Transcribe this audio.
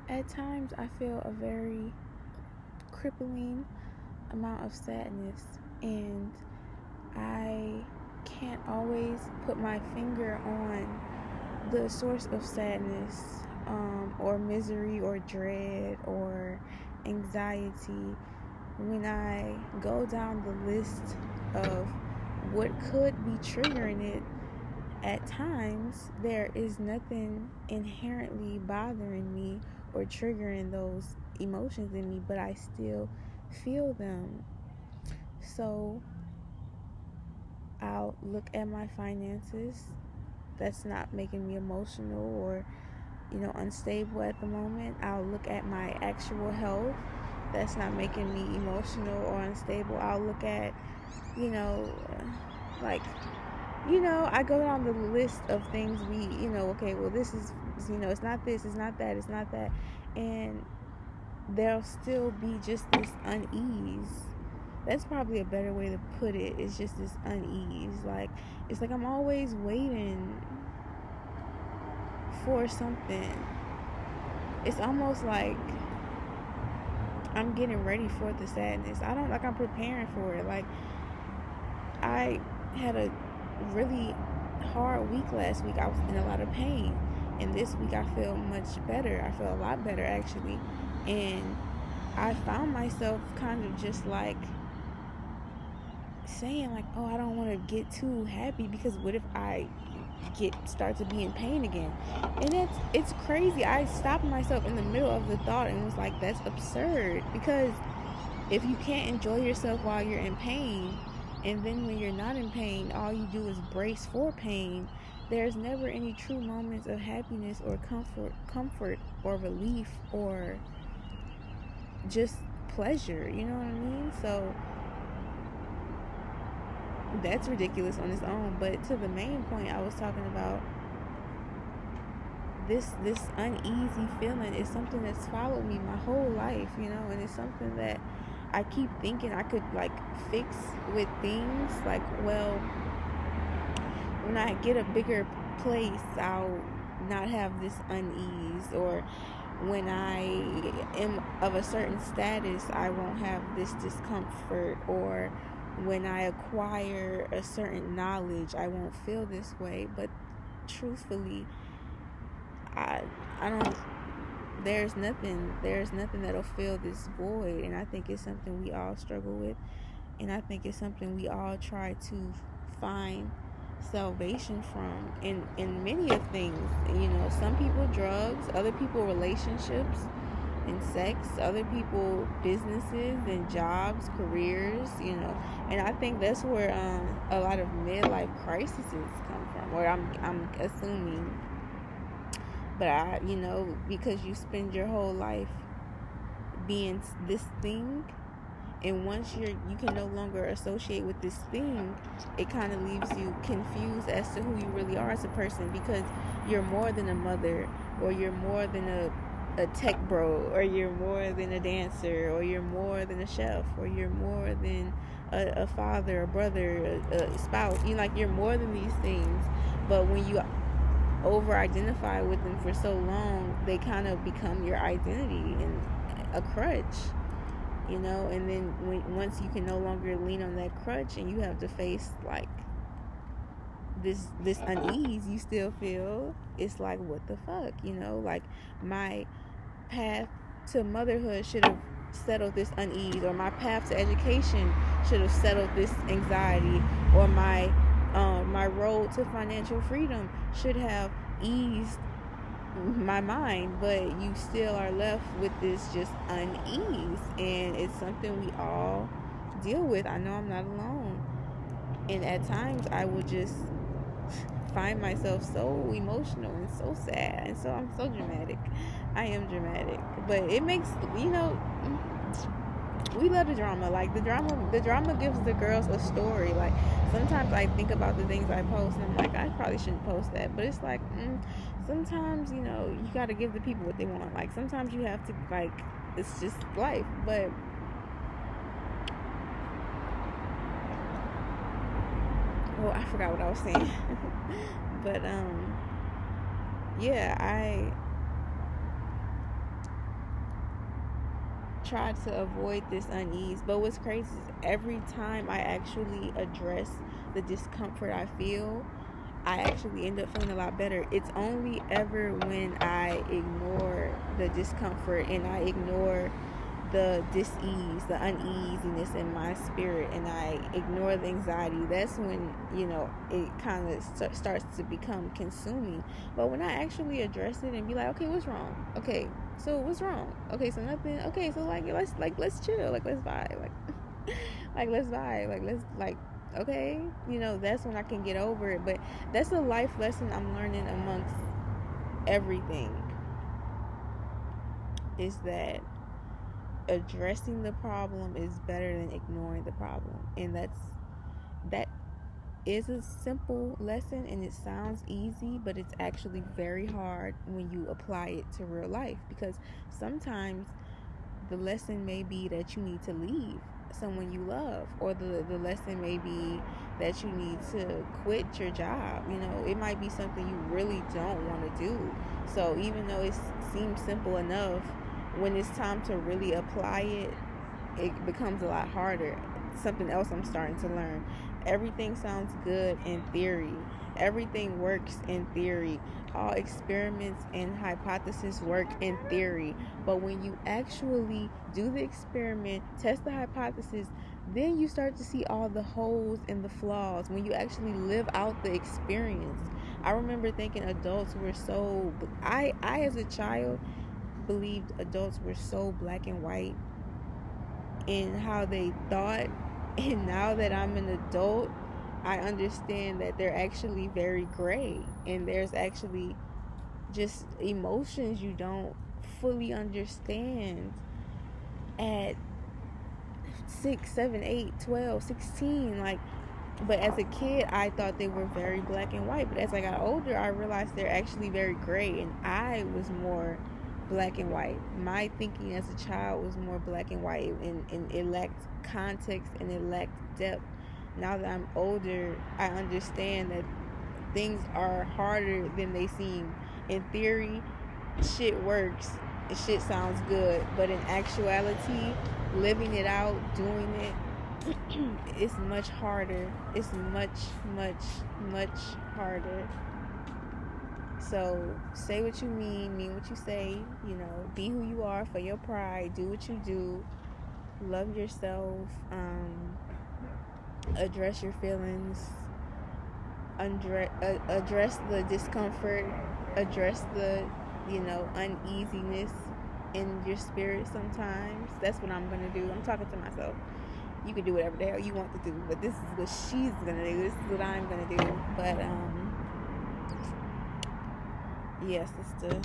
At times, I feel a very crippling amount of sadness, and I can't always put my finger on the source of sadness, or misery, or dread, or anxiety. When I go down the list of what could be triggering it, at times there is nothing inherently bothering me or triggering those emotions in me, but I still feel them. So I'll look at my finances. That's not making me emotional or, unstable at the moment. I'll look at my actual health. That's not making me emotional or unstable. I'll look at, you know, like, I go down the list of things okay, well, this is, it's not this, it's not that, it's not that. And there'll still be just this unease. That's probably a better way to put it. It's just this unease. Like, it's like I'm always waiting for something. It's almost like I'm getting ready for the sadness. I'm preparing for it. Like, I had a really hard week last week. I was in a lot of pain. And this week I feel much better. I feel a lot better, actually. And I found myself kind of just like saying, like, oh, I don't want to get too happy, because what if I start to be in pain again? And it's crazy. I stopped myself in the middle of the thought and was like, that's absurd. Because if you can't enjoy yourself while you're in pain, and then when you're not in pain, all you do is brace for pain, there's never any true moments of happiness or comfort or relief or just pleasure. You know what I mean? So that's ridiculous on its own. But to the main point I was talking about, this uneasy feeling is something that's followed me my whole life, and it's something that I keep thinking I could, like, fix with things. Like, well, when I get a bigger place, I'll not have this unease. Or when I am of a certain status, I won't have this discomfort. Or when I acquire a certain knowledge, I won't feel this way. But truthfully, I don't, there's nothing that'll fill this void. And I think it's something we all struggle with, and I think it's something we all try to find salvation from in many of things. Some people drugs, other people relationships and sex, other people businesses and jobs, careers. And I think that's where a lot of midlife crises come from, or I'm assuming. But because you spend your whole life being this thing, and once you can no longer associate with this thing, it kind of leaves you confused as to who you really are as a person, because you're more than a mother, or you're more than a tech bro, or you're more than a dancer, or you're more than a chef, or you're more than a father, a brother, a spouse. You're more than these things. But when you over identify with them for so long, they kind of become your identity and a crutch. And then once you can no longer lean on that crutch, and you have to face, like, this unease you still feel, it's like, what the fuck? Like, my path to motherhood should have settled this unease, or my path to education should have settled this anxiety, or my road to financial freedom should have eased my mind. But you still are left with this just unease, and it's something we all deal with. I know I'm not alone. And at times I will just find myself so emotional and so sad, and so I'm so dramatic. I am dramatic, but it makes, we love the drama. Like, the drama gives the girls a story. Like, sometimes I think about the things I post, and I'm like, I probably shouldn't post that. But it's like, sometimes, you got to give the people what they want. Like, sometimes you have to, like, it's just life. But I forgot what I was saying. But yeah, try to avoid this unease. But what's crazy is every time I actually address the discomfort I feel, I actually end up feeling a lot better. It's only ever when I ignore the discomfort and I ignore the dis-ease, the uneasiness in my spirit, and I ignore the anxiety, that's when, it kind of starts to become consuming. But when I actually address it and be like, okay, what's wrong? Okay, so what's wrong? Okay, so nothing. Okay, so let's chill, let's vibe, let's vibe, let's okay, that's when I can get over it. But that's a life lesson I'm learning amongst everything, is that addressing the problem is better than ignoring the problem. And that is a simple lesson, and it sounds easy, but it's actually very hard when you apply it to real life, because sometimes the lesson may be that you need to leave someone you love, or the lesson may be that you need to quit your job. It might be something you really don't want to do. So even though it seems simple enough, when it's time to really apply it, it becomes a lot harder. Something else I'm starting to learn: everything sounds good in theory, everything works in theory, all experiments and hypotheses work in theory. But when you actually do the experiment, test the hypothesis, then you start to see all the holes and the flaws when you actually live out the experience. I remember thinking adults were so I as a child believed adults were so black and white in how they thought. And now that I'm an adult, I understand that they're actually very gray, and there's actually just emotions you don't fully understand at 6, 7, 8, 12, 16. But as a kid, I thought they were very black and white. But as I got older, I realized they're actually very gray, and I was more black and white. My thinking as a child was more black and white, and it lacked context and it lacked depth. Now that I'm older, I understand that things are harder than they seem. In theory, shit works, shit sounds good, but in actuality, living it out, doing it, it's much harder. It's much, much, much harder. So say what you mean what you say, be who you are for your pride, do what you do, love yourself, address your feelings, address the discomfort, address the, uneasiness in your spirit sometimes. That's what I'm going to do. I'm talking to myself. You can do whatever the hell you want to do, but this is what she's going to do. This is what I'm going to do. But, yes, it's the